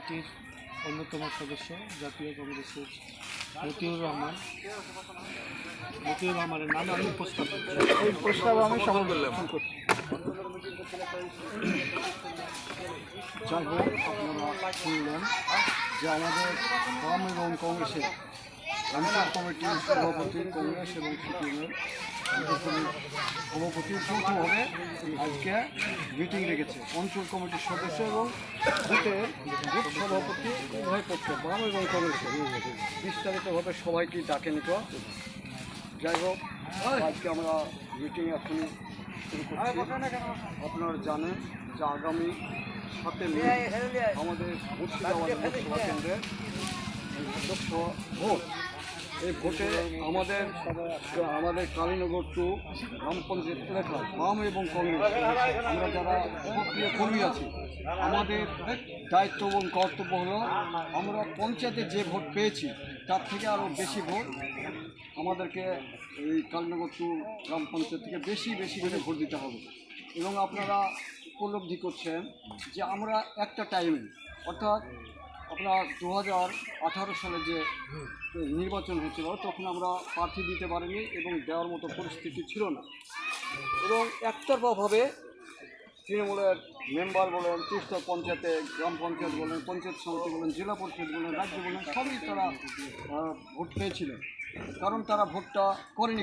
পার্টির অন্যতম সদস্য জাতীয় কংগ্রেসের মতিউর রহমানের নামে আমি প্রস্তাব এই প্রস্তাব আমি সমর্থন করছি। যাই হোক, আপনারা শুনলেন যে আমাদের বাম এবং কংগ্রেসের অঞ্চল কমিটির সভাপতি, কংগ্রেস এবং সিপিএমের সভাপতি যৌথভাবে আজকে মিটিং রেখেছে। অঞ্চল কমিটির সদস্য এবং বুথের বুথ সভাপতি উভয় পক্ষে বাম এবং কংগ্রেসের বিস্তারিতভাবে সবাইকে ডাকেন। যাই হোক, আজকে আমরা মিটিং এখনই শুরু করছি। আপনারা জানেন যে আগামী 7 মে আমাদের মুর্শিদাবাদ লোকসভা কেন্দ্রের লোকসভা ভোট। এই ভোটে আমাদের কালীনগর টু গ্রাম পঞ্চায়েত এলাকায় বাম এবং কংগ্রেস আমরা যারা সক্রিয় কর্মী আছি, আমাদের দায়িত্ব এবং কর্তব্য হলো আমরা পঞ্চায়েতে যে ভোট পেয়েছি তার থেকে আরও বেশি ভোট আমাদেরকে এই কালীনগর টু গ্রাম পঞ্চায়েত থেকে বেশি করে ভোট দিতে হবে। এবং আপনারা উপলব্ধি করছেন যে আমরা একটা টাইমে, অর্থাৎ আপনার 2018 সালে যে নির্বাচন হয়েছিল তখন আমরা প্রার্থী দিতে পারিনি এবং দেওয়ার মতো পরিস্থিতি ছিল না। এবং একতরফাভাবে তৃণমূলের মেম্বার বলেন, ত্রিস্তর পঞ্চায়েতে, গ্রাম পঞ্চায়েত বলেন, পঞ্চায়েত সমিতি বলেন, জেলা পরিষদ বলেন, রাজ্য বলেন, সবই তারা ভোট পেয়েছিলেন, কারণ তারা ভোটটা করেনি।